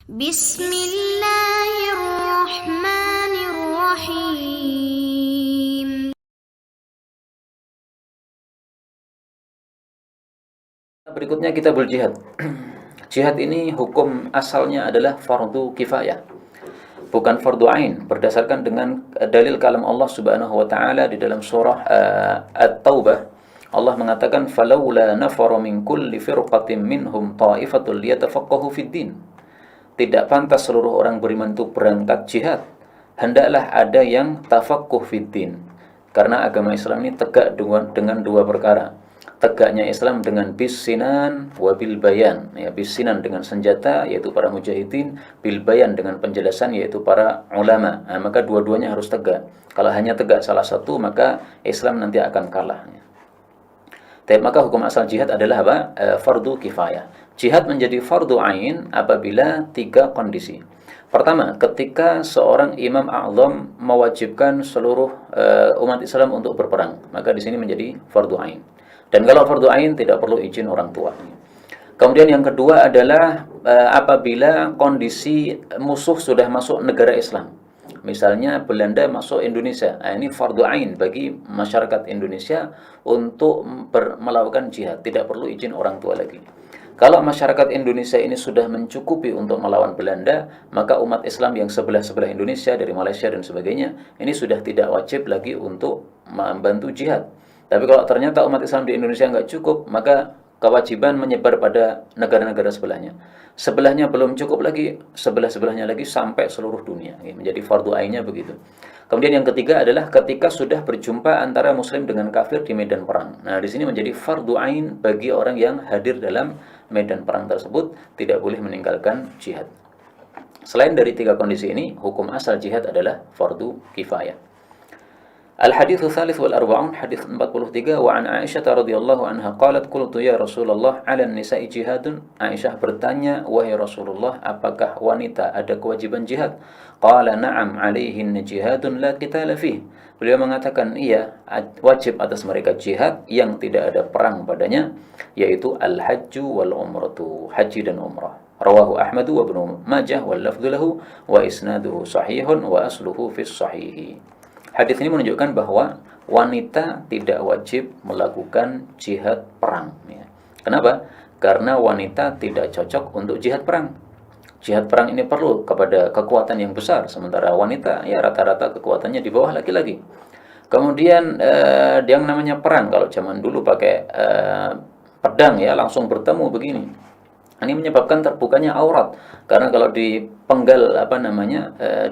Bismillahirrahmanirrahim. Berikutnya kitabul jihad. Jihad ini hukum asalnya adalah fardu kifayah, bukan fardu ain, berdasarkan dengan dalil kalam Allah Subhanahu wa taala di dalam surah At-Taubah. Allah mengatakan falaula nafara min kulli firqatin minhum ta'ifatul liyatafaqahu fid din. Tidak pantas seluruh orang beriman itu berangkat jihad. Hendaklah ada yang tafaqquh fid din. Karena agama Islam ini tegak dengan dua perkara. Tegaknya Islam dengan bisinan wa bil bayan, ya, bisinan dengan senjata yaitu para mujahidin, bil bayan dengan penjelasan yaitu para ulama. Nah, maka dua-duanya harus tegak. Kalau hanya tegak salah satu maka Islam nanti akan kalah. Tapi maka hukum asal jihad adalah apa? Fardu kifayah. Jihad menjadi fardu ain apabila tiga kondisi. Pertama, ketika seorang imam a'zam mewajibkan seluruh umat Islam untuk berperang, maka di sini menjadi fardu ain. Dan kalau fardu ain tidak perlu izin orang tua. Kemudian yang kedua adalah apabila kondisi musuh sudah masuk negara Islam. Misalnya Belanda masuk Indonesia. Nah, ini fardu ain bagi masyarakat Indonesia untuk melakukan jihad, tidak perlu izin orang tua lagi. Kalau masyarakat Indonesia ini sudah mencukupi untuk melawan Belanda, maka umat Islam yang sebelah-sebelah Indonesia dari Malaysia dan sebagainya, ini sudah tidak wajib lagi untuk membantu jihad. Tapi kalau ternyata umat Islam di Indonesia nggak cukup, maka kewajiban menyebar pada negara-negara sebelahnya. Sebelahnya belum cukup lagi, sebelah-sebelahnya lagi sampai seluruh dunia. Menjadi fardu ainnya begitu. Kemudian yang ketiga adalah ketika sudah berjumpa antara muslim dengan kafir di medan perang. Nah, di sini menjadi fardu ain bagi orang yang hadir dalam medan perang tersebut, tidak boleh meninggalkan jihad. Selain dari tiga kondisi ini, hukum asal jihad adalah fardu kifayah. Al-haditsu tsalits wal arba'un, hadits 43, wa an Aisyah radhiyallahu anha qalat qultu ya Rasulullah 'ala an-nisa'i jihadun. Aisyah bertanya, wahai Rasulullah, apakah wanita ada kewajiban jihad? Qala na'am 'alaihin jihadun la qitala fih. Beliau mengatakan, iya, wajib atas mereka jihad yang tidak ada perang padanya, yaitu al-hajju wal umratu, haji dan umrah. Rawahu Ahmad wa Ibnu Majah wal lafdhu lahu wa isnaduhu sahihun wa asluhu fis sahih. Hadis ini menunjukkan bahwa wanita tidak wajib melakukan jihad perang. Kenapa? Karena wanita tidak cocok untuk jihad perang. Jihad perang ini perlu kepada kekuatan yang besar, sementara wanita ya rata-rata kekuatannya di bawah laki-laki. Kemudian yang namanya perang, kalau zaman dulu pakai pedang ya langsung bertemu begini. Ini menyebabkan terbukanya aurat, karena kalau dipenggal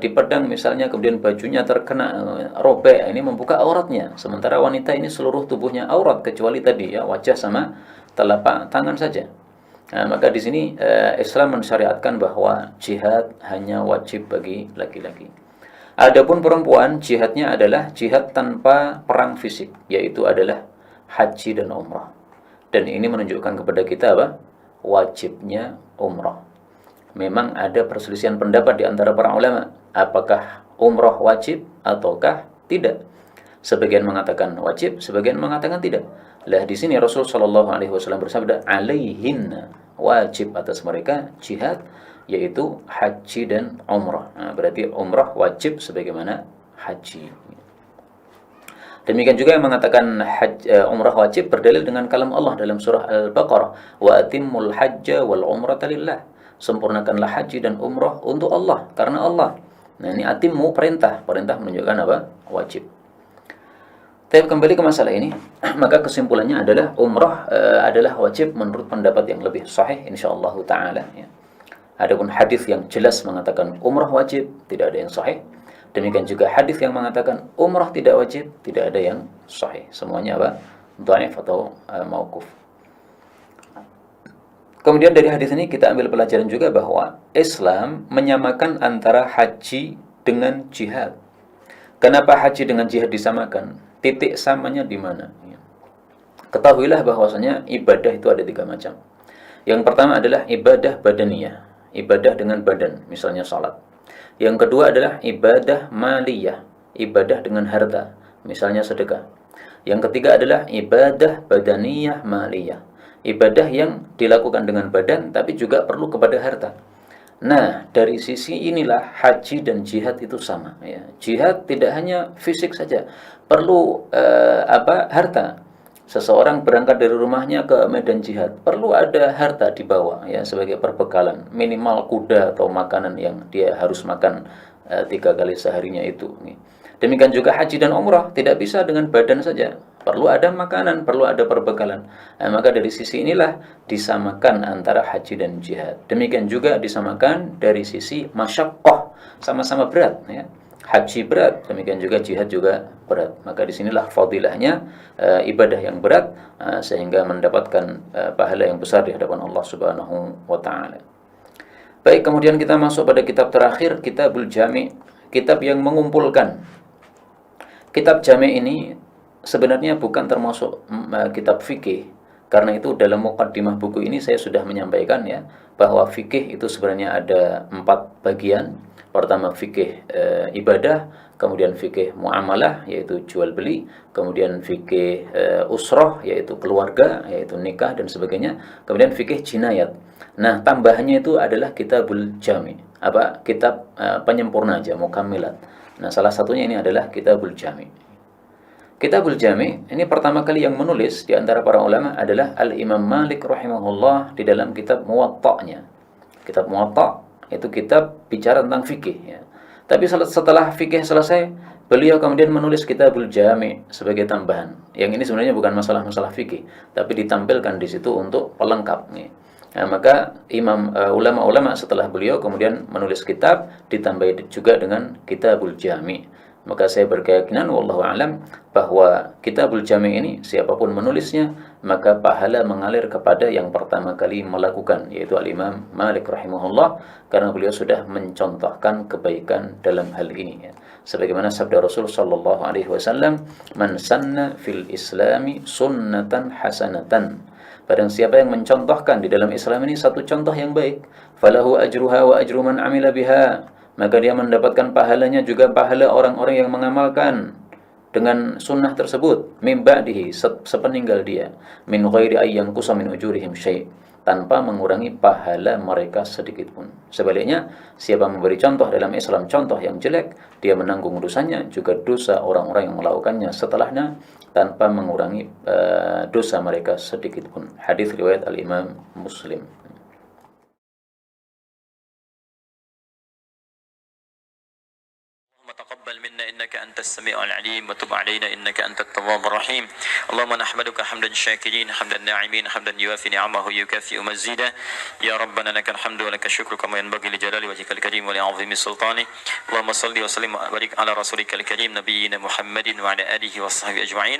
di pedang misalnya, kemudian bajunya terkena robek, ini membuka auratnya. Sementara wanita ini seluruh tubuhnya aurat kecuali tadi ya wajah sama telapak tangan saja. Nah, maka di sini Islam mensyariatkan bahwa jihad hanya wajib bagi laki-laki. Adapun perempuan, jihadnya adalah jihad tanpa perang fisik, yaitu adalah haji dan umrah. Dan ini menunjukkan kepada kita apa? Wajibnya umrah. Memang ada perselisihan pendapat di antara para ulama, apakah umrah wajib ataukah tidak. Sebagian mengatakan wajib, sebagian mengatakan tidak. Lah di sini Rasul sallallahu alaihi wasallam bersabda, "Alaihinna", wajib atas mereka jihad, yaitu haji dan umrah. Nah, berarti umrah wajib sebagaimana haji. Demikian juga yang mengatakan umrah wajib berdalil dengan kalam Allah dalam surah Al-Baqarah, wa atimmul hajja wal umrata lillah. Sempurnakanlah haji dan umrah untuk Allah, karena Allah. Nah, ini atimmu perintah menunjukkan apa? Wajib. Tapi kembali ke masalah ini, maka kesimpulannya adalah umrah adalah wajib menurut pendapat yang lebih sahih insyaallah taala ya. Adapun hadis yang jelas mengatakan umrah wajib, tidak ada yang sahih. Demikian juga hadis yang mengatakan umrah tidak wajib, tidak ada yang sahih. Semuanya apa? Dhaif atau mauquf. Kemudian dari hadis ini kita ambil pelajaran juga bahwa Islam menyamakan antara haji dengan jihad. Kenapa haji dengan jihad disamakan? Titik samanya di mana? Ketahuilah bahwasanya ibadah itu ada tiga macam. Yang pertama adalah ibadah badaniyah, ibadah dengan badan, misalnya salat. Yang kedua adalah ibadah maliyah, ibadah dengan harta, misalnya sedekah. Yang ketiga adalah ibadah badaniyah maliyah, ibadah yang dilakukan dengan badan tapi juga perlu kepada harta. Nah, dari sisi inilah haji dan jihad itu sama ya. Jihad tidak hanya fisik saja, perlu harta. Seseorang berangkat dari rumahnya ke medan jihad, perlu ada harta dibawa ya sebagai perbekalan, minimal kuda atau makanan yang dia harus makan 3 kali seharinya itu. Demikian juga haji dan umrah, tidak bisa dengan badan saja. Perlu ada makanan, perlu ada perbekalan. Nah, maka dari sisi inilah disamakan antara haji dan jihad. Demikian juga disamakan dari sisi masyaqqah, sama-sama berat ya. Haji berat, demikian juga jihad juga berat. Maka disinilah fadilahnya ibadah yang berat sehingga mendapatkan pahala yang besar di hadapan Allah Subhanahu wa taala. Baik, kemudian kita masuk pada kitab terakhir, Kitabul Jami', kitab yang mengumpulkan. Kitab Jami' ini sebenarnya bukan termasuk kitab fikih. Karena itu dalam muqaddimah buku ini saya sudah menyampaikan ya, bahwa fikih itu sebenarnya ada 4 bagian. Pertama fikih ibadah, kemudian fikih muamalah yaitu jual beli, kemudian fikih usroh yaitu keluarga, yaitu nikah dan sebagainya, kemudian fikih jinayat. Nah, tambahannya itu adalah Kitabul Jami', kitab penyempurna aja, mukammilat. Nah, salah satunya ini adalah Kitabul Jami'. Kitabul Jami' ini pertama kali yang menulis di antara para ulama adalah Al-Imam Malik rahimahullah di dalam kitab Muwatta'nya. Kitab Muwatta' itu kitab bicara tentang fikih ya. Tapi setelah fikih selesai, beliau kemudian menulis Kitabul Jami' sebagai tambahan. Yang ini sebenarnya bukan masalah-masalah fikih, tapi ditampilkan di situ untuk pelengkap nih. Nah, maka ulama-ulama setelah beliau kemudian menulis kitab ditambah juga dengan Kitabul Jami'. Maka saya berkeyakinan wallahu alam bahwa Kitabul Jami' ini siapapun menulisnya maka pahala mengalir kepada yang pertama kali melakukan, yaitu Al-Imam Malik rahimahullah, karena beliau sudah mencontohkan kebaikan dalam hal ini ya. Sebagaimana sabda Rasul sallallahu alaihi wasallam, "Man sanna fil islami sunnatan hasanatan." Barang siapa yang mencontohkan di dalam Islam ini satu contoh yang baik, falahu ajruha wa ajru man amila biha, maka dia mendapatkan pahalanya juga pahala orang-orang yang mengamalkan dengan sunnah tersebut min ba'dihi, sepeninggal dia, min ghairi ayyan qusa min ujurihim syai', tanpa mengurangi pahala mereka sedikit pun. Sebaliknya, siapa memberi contoh dalam Islam contoh yang jelek, dia menanggung dosanya juga dosa orang-orang yang melakukannya setelahnya tanpa mengurangi dosa mereka sedikit pun. Hadis riwayat Al-Imam Muslim. تقبل منا إنك أنت السميع العليم وتب علينا إنك أنت التواب الرحيم. اللهم نحمدك حمدا شاكرين حمدا ناعمين حمدا يوافي نعمه يكافئ مزيدا. يا ربنا لك الحمد ولك الشكر كما ينبغي لجلال وجهك الكريم ولعظيم سلطانه. اللهم صل وسلم وبارك على رسولك الكريم نبينا محمد وعلى آله وصحبه أجمعين.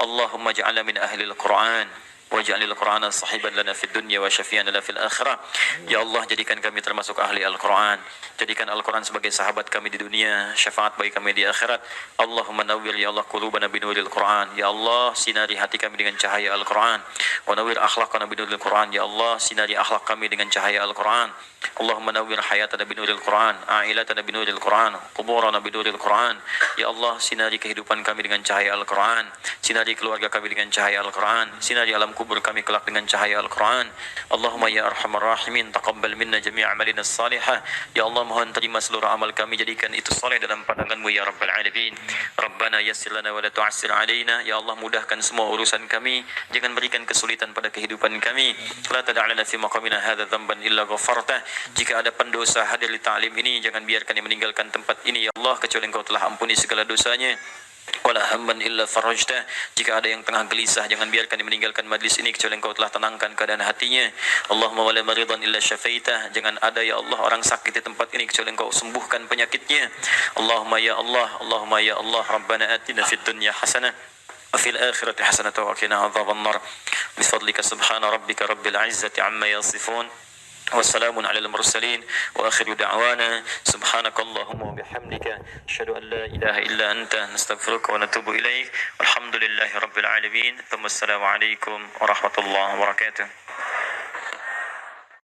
اللهم اجعلنا من أهل القرآن waj'alil Qur'ana sahiban lana fid dunya wa syafi'an lana fil akhirah. Ya Allah, jadikan kami termasuk ahli Al-Qur'an. Jadikan Al-Qur'an sebagai sahabat kami di dunia, syafaat bagi kami di akhirat. Allahumma nawwir ya Allah qulubana binuril Qur'an. Ya Allah, sinari hati kami dengan cahaya Al-Qur'an. Wa nawwir akhlaqana binuril Qur'an. Ya Allah, sinari akhlak kami dengan cahaya Al-Qur'an. Allahumma nawwir hayatana binuril Qur'an, a'ilatana binuril Qur'an, quburana binuril Qur'an. Ya Allah, sinari kehidupan kami dengan cahaya Al-Qur'an. Sinari keluarga kami dengan cahaya Al-Qur'an. Sinari alam kubur kami kelak dengan cahaya Al-Quran. Allahumma ya arhamar rahimin, taqabbal minna jami' amalina salihah. Ya Allah, mohon terima seluruh amal kami, jadikan itu saleh dalam pandangan-Mu ya Rabbal Alamin. Rabbana yassir lana wa la tu'assir alaina. Ya Allah, mudahkan semua urusan kami, jangan berikan kesulitan pada kehidupan kami. La tada'lana fi maqamina hadha dhanban illa ghafartah. Jika ada pendosa hadir di ta'lim ini, jangan biarkan dia meninggalkan tempat ini ya Allah, kecuali Engkau telah ampuni segala dosanya. Wala hamman illa farajtah. Jika ada yang tengah gelisah, jangan biarkan dia meninggalkan majlis ini kecuali Engkau telah tenangkan keadaan hatinya. Allahumma wala maridan illa syafaitah. Jangan ada ya Allah orang sakit di tempat ini kecuali Engkau sembuhkan penyakitnya. Allahumma ya Allah, Allahumma ya Allah, Rabbana atina fid dunya hasanah wa fil akhirati hasanah wa qina adzabannar. Bifadlika subhana rabbika rabbil izzati amma yasifun. والسلام على المرسلين وآخر دعوانا سبحانك اللهم وبحمدك أشهد أن لا إله إلا أنت نستغفرك ونتوب إليك والحمد لله رب العالمين ثم السلام عليكم ورحمة الله وبركاته.